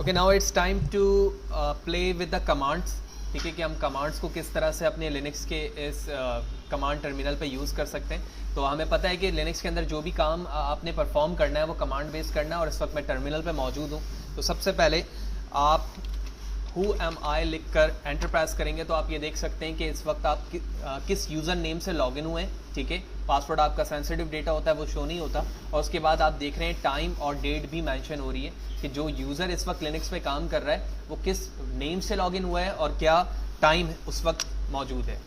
Okay, now it's time to play with the commands. ठीक है, कि हम कमांड्स को किस तरह से अपने लिनक्स के इस कमांड टर्मिनल पे यूज़ कर सकते हैं। तो हमें पता है कि लिनक्स के अंदर जो भी काम आपने परफॉर्म करना है वो कमांड बेस्ड करना है, और इस वक्त मैं टर्मिनल पे मौजूद हूँ। तो सबसे पहले आप हु एम आई लिख कर एंटर प्रेस करेंगे तो आप ये देख सकते हैं कि इस वक्त आप किस यूज़र नेम से लॉगिन हुए हैं। ठीक है, पासवर्ड आपका सेंसिटिव डेटा होता है, वो शो नहीं होता। और उसके बाद आप देख रहे हैं टाइम और डेट भी मेंशन हो रही है कि जो यूज़र इस वक्त लिनक्स पे काम कर रहा है वो किस नेम से लॉगिन हुआ है और क्या टाइम उस वक्त मौजूद है।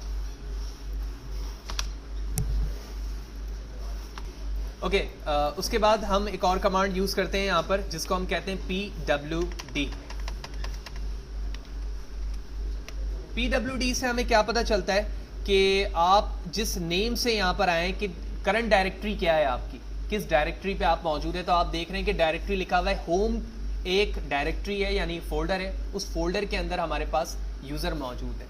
ओके, उसके बाद हम एक और कमांड यूज़ करते हैं यहाँ पर, जिसको हम कहते हैं pwd। pwd से हमें क्या पता चलता है कि आप जिस नेम से यहाँ पर आए हैं कि करंट डायरेक्टरी क्या है आपकी, किस डायरेक्टरी पे आप मौजूद है। तो आप देख रहे हैं कि डायरेक्टरी लिखा हुआ है होम, एक डायरेक्टरी है यानी फोल्डर है, उस फोल्डर के अंदर हमारे पास यूज़र मौजूद है।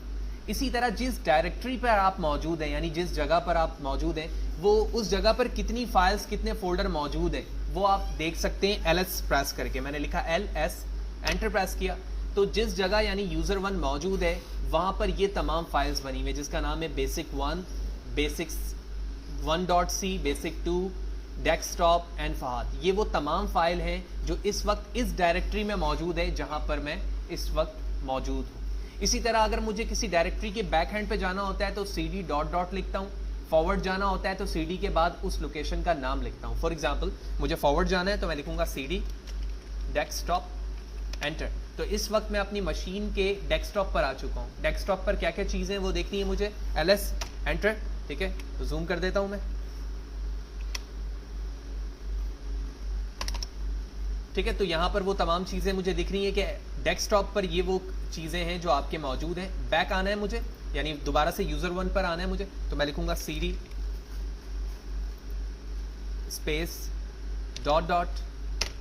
इसी तरह जिस डायरेक्टरी पर आप मौजूद हैं यानी जिस जगह पर आप मौजूद हैं वो उस जगह पर कितनी फाइल्स कितने फोल्डर मौजूद है वो आप देख सकते हैं ls प्रेस करके। मैंने लिखा ls, एंटर प्रेस किया तो जिस जगह यानी यूज़र 1 मौजूद है वहाँ पर ये तमाम फाइल्स बनी हुई है, जिसका नाम है basic1, basic1.c, basic2, desktop and Fahad. ये वो तमाम फाइल हैं जो इस वक्त इस डायरेक्टरी में मौजूद है जहाँ पर मैं इस वक्त मौजूद हूँ। इसी तरह अगर मुझे किसी डायरेक्टरी के बैक हैंड पे जाना होता है तो cd डॉट डॉट लिखता हूँ, फॉरवर्ड जाना होता है तो cd के बाद उस लोकेशन का नाम लिखता हूँ। फॉर एग्जांपल मुझे फॉरवर्ड जाना है तो मैं लिखूंगा cd डेस्कटॉप, एंटर। तो इस वक्त मैं अपनी मशीन के डेस्कटॉप पर आ चुका हूँ। डेस्कटॉप पर क्या क्या चीज़ें वो देखनी है मुझे, ls, एंटर। ठीक है, तो जूम कर देता हूँ मैं। ठीक है, तो यहाँ पर वो तमाम चीज़ें मुझे दिख रही हैं कि डेस्कटॉप पर ये वो चीज़ें हैं जो आपके मौजूद हैं। बैक आना है मुझे यानी दोबारा से यूज़र 1 पर आना है मुझे, तो मैं लिखूंगा cd space dot dot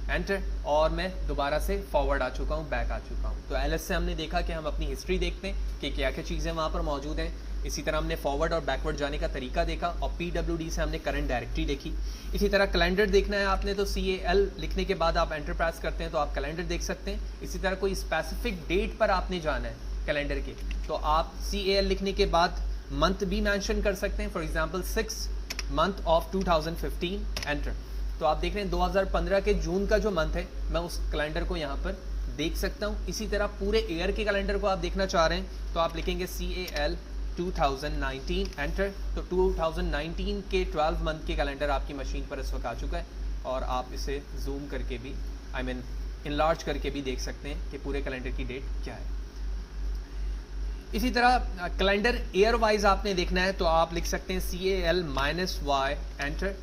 enter, और मैं दोबारा से फॉरवर्ड आ चुका हूँ, बैक आ चुका हूँ। तो ls से हमने देखा कि हम अपनी हिस्ट्री देखते हैं कि क्या क्या चीज़ें वहाँ पर मौजूद हैं। इसी तरह हमने फॉरवर्ड और बैकवर्ड जाने का तरीका देखा, और pwd से हमने करंट डायरेक्टरी देखी। इसी तरह कैलेंडर देखना है आपने तो cal लिखने के बाद आप एंटर प्रेस करते हैं तो आप कैलेंडर देख सकते हैं। इसी तरह कोई स्पेसिफिक डेट पर आपने जाना है कैलेंडर के तो आप cal लिखने के बाद मंथ भी मेंशन कर सकते हैं। For example 6 month of 2015, enter. तो आप देख रहे हैं 2015 के जून का जो मंथ है मैं उस कैलेंडर को यहाँ पर देख सकता हूँ। इसी तरह पूरे ईयर के कैलेंडर को आप देखना चाह रहे हैं तो आप लिखेंगे cal 2019, एंटर। तो 2019 के 12 मंथ के कैलेंडर आपकी मशीन पर इस वक्त आ चुका है, और आप इसे जूम करके भी इनलार्ज करके भी देख सकते हैं कि पूरे कैलेंडर की डेट क्या है। इसी तरह कैलेंडर ईयर वाइज आपने देखना है तो आप लिख सकते हैं cal-y, एंटर।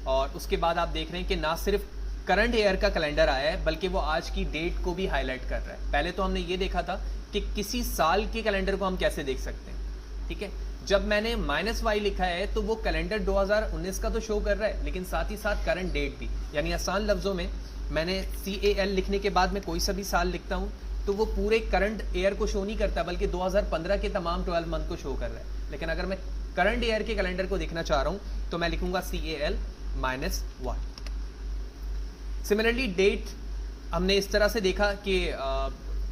और उसके बाद आप देख रहे हैं कि ना सिर्फ करंट ईयर का कैलेंडर आया है बल्कि वो आज की डेट को भी हाईलाइट कर रहा है। पहले तो हमने ये देखा था कि किसी साल के कैलेंडर को हम कैसे देख सकते हैं। ठीक है, जब मैंने -y लिखा है तो वो कैलेंडर 2019 का तो शो कर रहा है लेकिन साथ ही साथ करंट डेट भी, यानी आसान लफ्जों में मैंने cal लिखने के बाद में कोई सा भी साल लिखता हूँ तो वो पूरे करंट ईयर को शो नहीं करता बल्कि 2015 के तमाम 12 मंथ को शो कर रहा है। लेकिन अगर मैं करंट ईयर के कैलेंडर को देखना चाह रहा हूँ तो मैं लिखूंगा cal-y। सिमिलरली डेट हमने इस तरह से देखा कि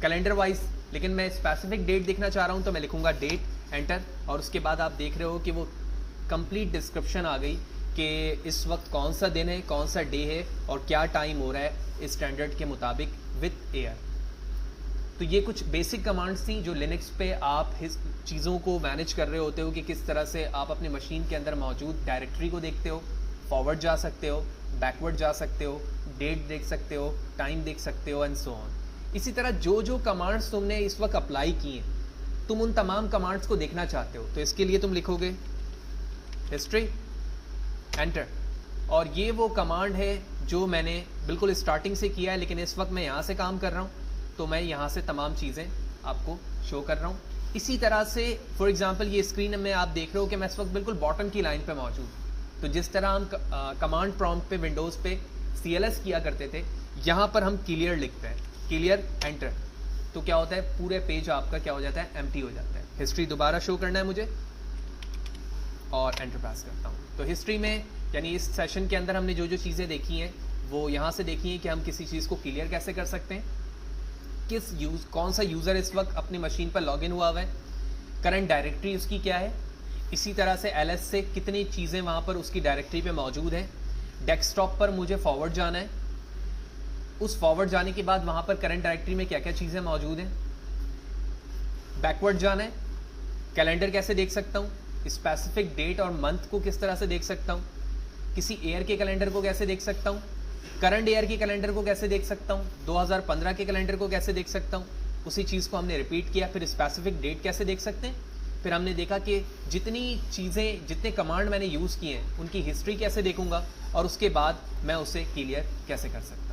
कैलेंडर वाइज, लेकिन मैं स्पेसिफिक डेट देखना चाह रहा हूँ तो मैं लिखूंगा डेट, एंटर। और उसके बाद आप देख रहे हो कि वो कंप्लीट डिस्क्रिप्शन आ गई कि इस वक्त कौन सा दिन है, कौन सा डे है और क्या टाइम हो रहा है इस स्टैंडर्ड के मुताबिक विद ईयर। तो ये कुछ बेसिक कमांड्स थी जो लिनक्स पे आप इस चीज़ों को मैनेज कर रहे होते हो कि किस तरह से आप अपने मशीन के अंदर मौजूद डायरेक्टरी को देखते हो, फॉरवर्ड जा सकते हो, बैकवर्ड जा सकते हो, डेट देख सकते हो, टाइम देख सकते हो, एंड सो ऑन। इसी तरह जो जो कमांड्स तुमने इस वक्त अप्लाई किए हैं तुम उन तमाम कमांड्स को देखना चाहते हो तो इसके लिए तुम लिखोगे हिस्ट्री, एंटर। और ये वो कमांड है जो मैंने बिल्कुल स्टार्टिंग से किया है लेकिन इस वक्त मैं यहाँ से काम कर रहा हूँ तो मैं यहाँ से तमाम चीज़ें आपको शो कर रहा हूँ। इसी तरह से फॉर एग्जांपल ये स्क्रीन में आप देख रहे हो कि मैं इस वक्त बिल्कुल बॉटम की लाइन पे मौजूद हूँ। तो जिस तरह हम कमांड प्रॉम्प्ट पे विंडोज़ पे cls किया करते थे यहाँ पर हम क्लियर लिखते हैं, क्लियर, एंटर। तो क्या होता है पूरे पेज आपका क्या हो जाता है, एम्प्टी हो जाता है। हिस्ट्री दोबारा शो करना है मुझे और एंटर प्रेस करता हूँ। तो हिस्ट्री में यानी इस सेशन के अंदर हमने जो जो चीज़ें देखी हैं वो यहाँ से देखी हैं कि हम किसी चीज़ को क्लियर कैसे कर सकते हैं। कौन सा यूज़र इस वक्त अपनी मशीन पर लॉगिन हुआ है, करंट डायरेक्टरी उसकी क्या है, इसी तरह से एलएस से कितनी चीज़ें वहाँ पर उसकी डायरेक्टरी पे मौजूद हैं। डेस्कटॉप पर मुझे फॉरवर्ड जाना है, उस फॉरवर्ड जाने के बाद वहाँ पर करंट डायरेक्टरी में क्या क्या चीज़ें मौजूद हैं। बैकवर्ड जाना है, कैलेंडर कैसे देख सकता हूँ, स्पेसिफिक डेट और मंथ को किस तरह से देख सकता हूँ, किसी ईयर के कैलेंडर को कैसे देख सकता हूँ, करंट ईयर के कैलेंडर को कैसे देख सकता हूँ, 2015 के कैलेंडर को कैसे देख सकता हूँ। उसी चीज़ को हमने रिपीट किया। फिर स्पेसिफिक डेट कैसे देख सकते हैं, फिर हमने देखा कि जितनी चीज़ें, जितने कमांड मैंने यूज़ किए हैं उनकी हिस्ट्री कैसे देखूंगा और उसके बाद मैं उसे क्लियर कैसे कर सकता हूँ।